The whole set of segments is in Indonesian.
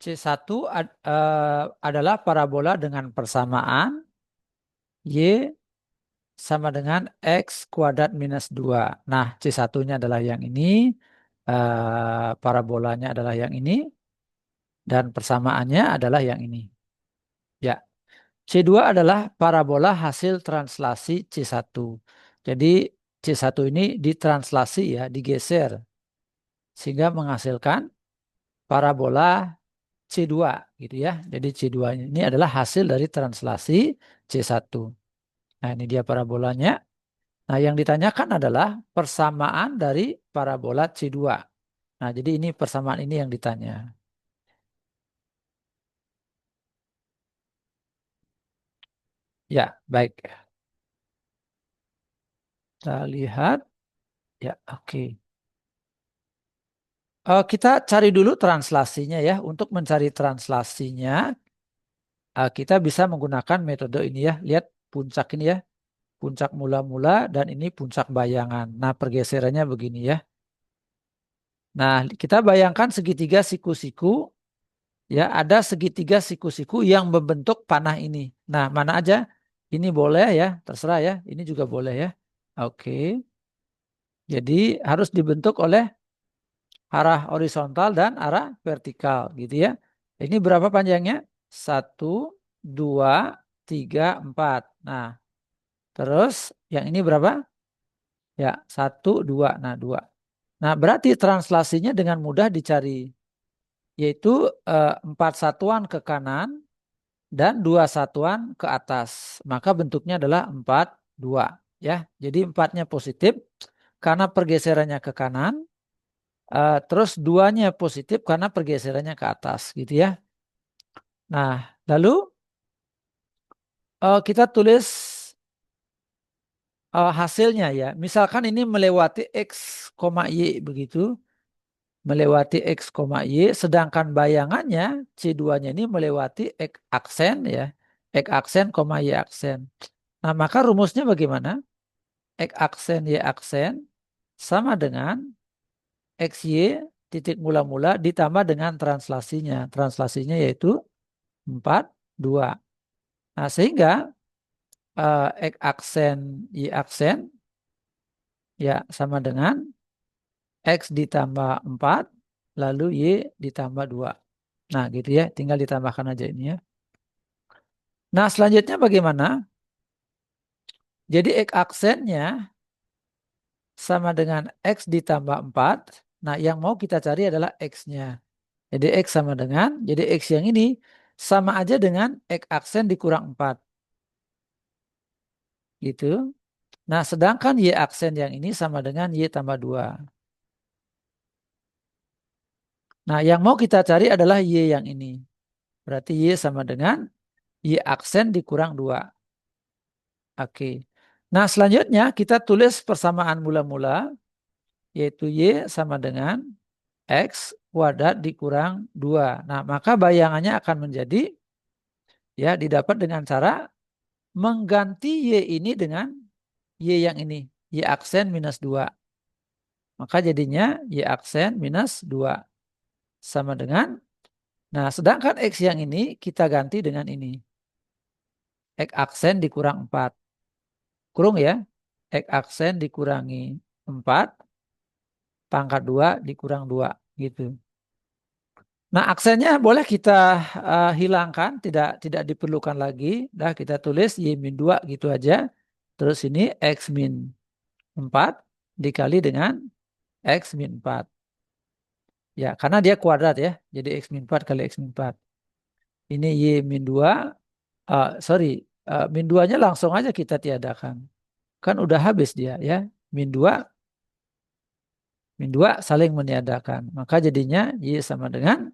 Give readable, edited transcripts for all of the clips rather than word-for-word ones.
C1 adalah parabola dengan persamaan Y sama dengan X kuadrat minus 2. Nah, C1-nya adalah yang ini, parabolanya adalah yang ini, dan persamaannya adalah yang ini. Ya, C2 adalah parabola hasil translasi C1. Jadi C1 ini ditranslasi ya, digeser, sehingga menghasilkan parabola C2 gitu ya. Jadi C2 ini adalah hasil dari translasi C1. Nah, ini dia parabolanya. Nah, yang ditanyakan adalah persamaan dari parabola C2. Nah, jadi ini persamaan ini yang ditanya. Ya, baik. Kita lihat. Ya, oke. Kita cari dulu translasinya ya. Untuk mencari translasinya, kita bisa menggunakan metode ini ya. Lihat puncak ini ya. Puncak mula-mula dan ini puncak bayangan. Nah, pergeserannya begini ya. Nah, kita bayangkan segitiga siku-siku, ya ada segitiga siku-siku yang membentuk panah ini. Nah, mana aja? Ini boleh ya, terserah ya. Ini juga boleh ya. Oke. Jadi harus dibentuk oleh arah horizontal dan arah vertikal gitu ya. Ini berapa panjangnya? 1, 2, 3, 4. Nah, terus yang ini berapa? Ya, 1, 2. Nah, 2. Nah, berarti translasinya dengan mudah dicari, yaitu 4 satuan ke kanan dan 2 satuan ke atas. Maka bentuknya adalah 4, 2. Ya, jadi 4-nya positif karena pergeserannya ke kanan. Terus 2-nya positif karena pergeserannya ke atas gitu ya. Nah, lalu kita tulis hasilnya ya. Misalkan ini melewati X, Y begitu. Melewati X, Y. Sedangkan bayangannya C2-nya ini melewati X aksen ya. X aksen, Y aksen. Nah, maka rumusnya bagaimana? X aksen, Y aksen sama dengan XY titik mula-mula ditambah dengan translasinya. Translasinya yaitu 4, 2. Nah, sehingga X aksen, Y aksen ya sama dengan X ditambah 4 lalu Y ditambah 2. Nah, gitu ya. Tinggal ditambahkan aja ini ya. Nah, selanjutnya bagaimana? Jadi X aksennya sama dengan X ditambah 4. Nah, yang mau kita cari adalah X-nya. Jadi X sama dengan, jadi X yang ini sama aja dengan X aksen dikurang 4. Gitu. Nah, sedangkan Y aksen yang ini sama dengan Y tambah 2. Nah, yang mau kita cari adalah Y yang ini. Berarti Y sama dengan Y aksen dikurang 2. Oke. Nah, selanjutnya kita tulis persamaan mula-mula, yaitu Y sama dengan X kuadrat dikurang 2. Nah, maka bayangannya akan menjadi, ya didapat dengan cara mengganti Y ini dengan Y yang ini. Y aksen minus 2. Maka jadinya Y aksen minus 2. Sama dengan, nah sedangkan X yang ini kita ganti dengan ini. X aksen dikurang 4. Kurung ya. X aksen dikurangi 4. Pangkat 2 dikurang 2. Gitu. Nah, aksennya boleh kita hilangkan, tidak diperlukan lagi. Dah kita tulis Y-2 gitu aja. Terus ini X-4 dikali dengan X-4. Ya, karena dia kuadrat ya. Jadi X-4 kali X-4. Ini Y-2. Sorry, min 2-nya langsung aja kita tiadakan. Kan udah habis dia ya. Min 2 saling meniadakan. Maka jadinya Y sama dengan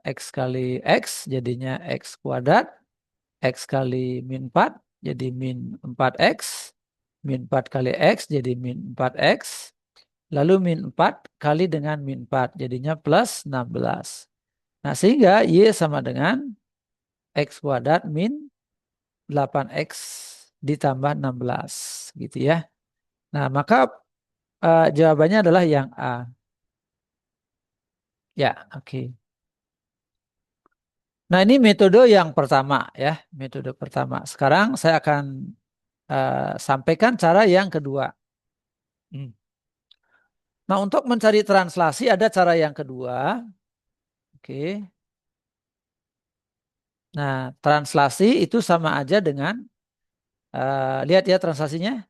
X kali X jadinya X kuadrat. X kali min 4 jadi min 4X. Min 4 kali X jadi min 4X. Lalu min 4 kali dengan min 4 jadinya plus 16. Nah, sehingga Y sama dengan X kuadrat min 8X ditambah 16 gitu ya. Nah, maka jawabannya adalah yang A. Ya, oke. Nah, ini metode yang pertama ya, metode pertama. Sekarang saya akan sampaikan cara yang kedua. Hmm. Nah, untuk mencari translasi ada cara yang kedua. Oke. Nah, translasi itu sama aja dengan lihat ya translasinya.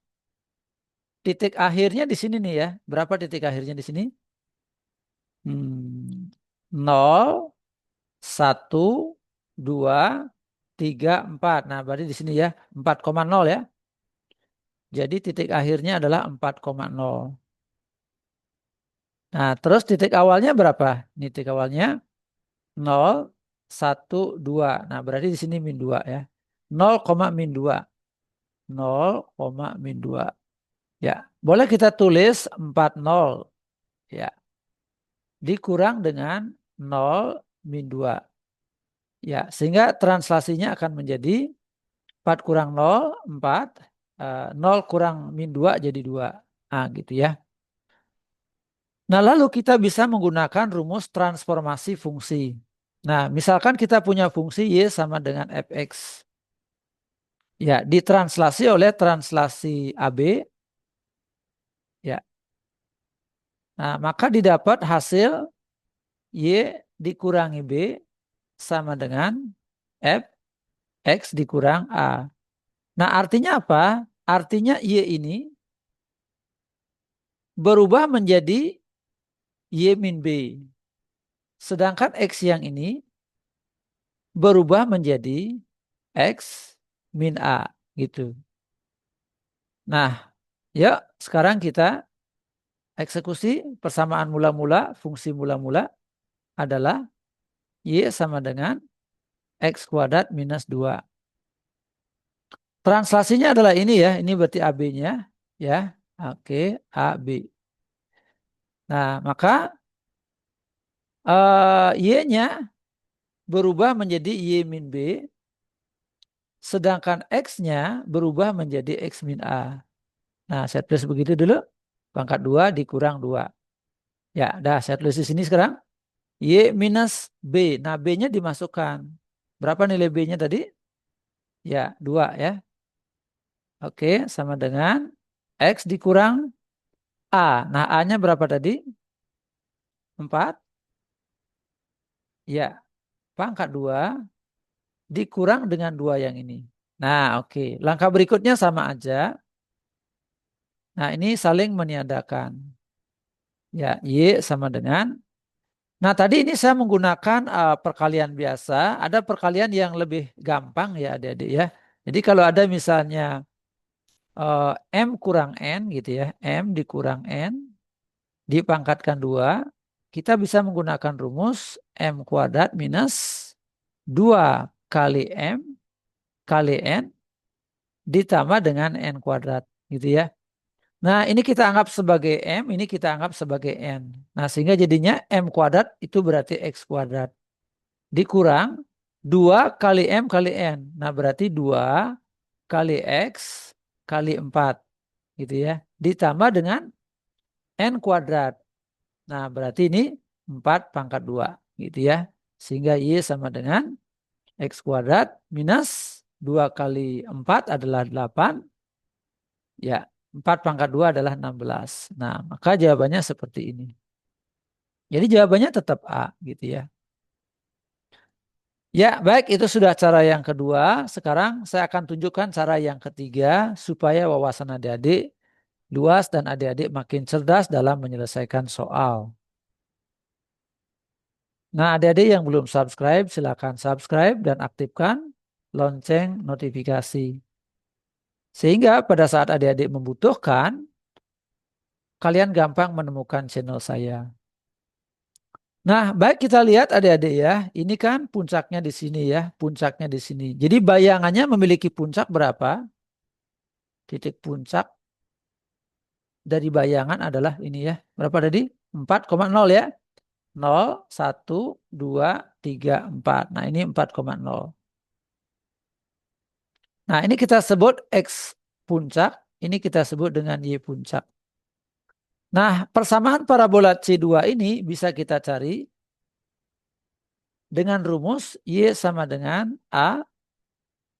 Titik akhirnya di sini nih ya. Berapa titik akhirnya di sini? 0, 1, 2, 3, 4. Nah, berarti di sini ya 4,0 ya. Jadi titik akhirnya adalah 4,0. Nah, terus titik awalnya berapa? Ini titik awalnya 0, 1, 2. Nah, berarti di sini min 2 ya. 0, min 2. 0, min 2. Ya, boleh kita tulis 40 ya. Dikurang dengan 0 min 2. Ya, sehingga translasinya akan menjadi 4 kurang 0, 4. 0 kurang min 2 jadi 2. Nah, gitu ya. Nah, lalu kita bisa menggunakan rumus transformasi fungsi. Nah, misalkan kita punya fungsi Y sama dengan fx. Ya, ditranslasi oleh translasi AB. Ya. Nah, maka didapat hasil Y dikurangi B sama dengan fx dikurang A. Nah, artinya apa? Artinya Y ini berubah menjadi Y min B. Sedangkan X yang ini berubah menjadi X min A. Gitu. Nah, yuk sekarang kita eksekusi persamaan mula-mula. Fungsi mula-mula adalah Y sama dengan X kuadrat minus 2. Translasinya adalah ini ya. Ini berarti AB-nya. Ya. Oke. AB. Nah, maka Y-nya berubah menjadi Y min B, sedangkan X-nya berubah menjadi X min A. Nah, saya tulis begitu dulu. Pangkat 2 dikurang 2. Ya, dah saya tulis di sini sekarang. Y minus B. Nah, B-nya dimasukkan. Berapa nilai B-nya tadi? Ya, 2 ya. Oke, sama dengan X dikurang A. Nah, A-nya berapa tadi? 4. Ya, pangkat 2 dikurang dengan 2 yang ini. Nah, oke. Langkah berikutnya sama aja. Nah, ini saling meniadakan. Ya, Y sama dengan. Nah, tadi ini saya menggunakan perkalian biasa. Ada perkalian yang lebih gampang ya adik-adik ya. Jadi kalau ada misalnya M kurang N gitu ya. M dikurang N dipangkatkan 2. Kita bisa menggunakan rumus M kuadrat minus 2 kali M kali N ditambah dengan N kuadrat gitu ya. Nah, ini kita anggap sebagai M, ini kita anggap sebagai N. Nah, sehingga jadinya M kuadrat itu berarti X kuadrat. Dikurang 2 kali M kali N. Nah, berarti 2 kali X kali 4. Gitu ya. Ditambah dengan N kuadrat. Nah, berarti ini 4 pangkat 2. Gitu ya. Sehingga Y sama dengan X kuadrat minus 2 kali 4 adalah 8. Ya, 4 pangkat 2 adalah 16. Nah, maka jawabannya seperti ini. Jadi jawabannya tetap A gitu ya. Ya, baik itu sudah cara yang kedua. Sekarang saya akan tunjukkan cara yang ketiga supaya wawasan adik-adik luas dan adik-adik makin cerdas dalam menyelesaikan soal. Nah, adik-adik yang belum subscribe, silakan subscribe dan aktifkan lonceng notifikasi. Sehingga pada saat adik-adik membutuhkan, kalian gampang menemukan channel saya. Nah, baik kita lihat adik-adik ya. Ini kan puncaknya di sini ya, puncaknya di sini. Jadi bayangannya memiliki puncak berapa? Titik puncak dari bayangan adalah ini ya. Berapa tadi? 4,0 ya. 0, 1, 2, 3, 4. Nah, ini 4,0. Nah, ini kita sebut X puncak. Ini kita sebut dengan Y puncak. Nah, persamaan parabola C2 ini bisa kita cari dengan rumus Y sama dengan A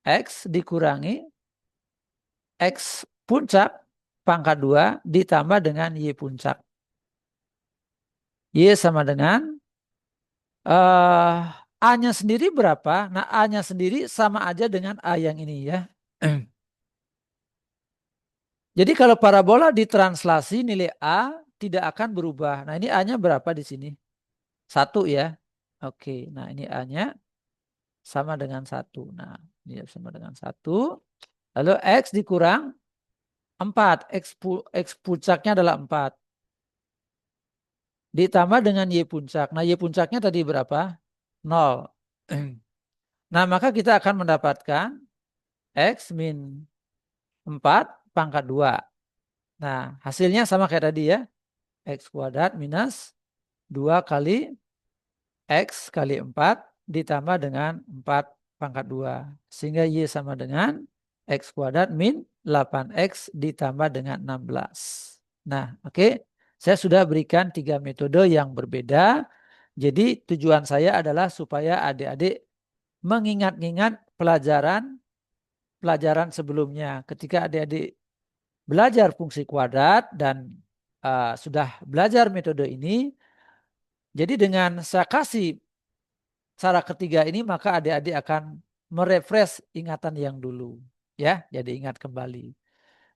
X dikurangi X puncak pangkat 2 ditambah dengan Y puncak. Y sama dengan A-nya sendiri berapa? Nah, A-nya sendiri sama aja dengan A yang ini ya. Jadi kalau parabola ditranslasi nilai A tidak akan berubah. Nah, ini A-nya berapa di sini? 1 ya. Oke, nah ini A-nya sama dengan 1. Nah, ini sama dengan 1. Lalu X dikurang 4. X puncaknya adalah 4. Ditambah dengan Y puncak. Nah, Y puncaknya tadi berapa? 0. Nah, maka kita akan mendapatkan X min 4 pangkat 2. Nah, hasilnya sama kayak tadi ya. X kuadrat minus 2 kali X kali 4 ditambah dengan 4 pangkat 2. Sehingga Y sama dengan X kuadrat min 8X ditambah dengan 16. Nah, oke. Saya sudah berikan 3 metode yang berbeda. Jadi tujuan saya adalah supaya adik-adik mengingat-ingat pelajaran sebelumnya. Ketika adik-adik belajar fungsi kuadrat dan sudah belajar metode ini, jadi dengan saya kasih cara ketiga ini maka adik-adik akan merefresh ingatan yang dulu. Ya, jadi ingat kembali.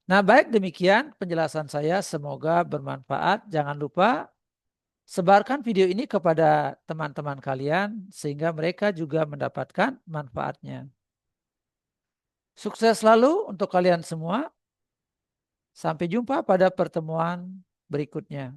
Nah, baik demikian penjelasan saya, semoga bermanfaat. Jangan lupa sebarkan video ini kepada teman-teman kalian sehingga mereka juga mendapatkan manfaatnya. Sukses selalu untuk kalian semua. Sampai jumpa pada pertemuan berikutnya.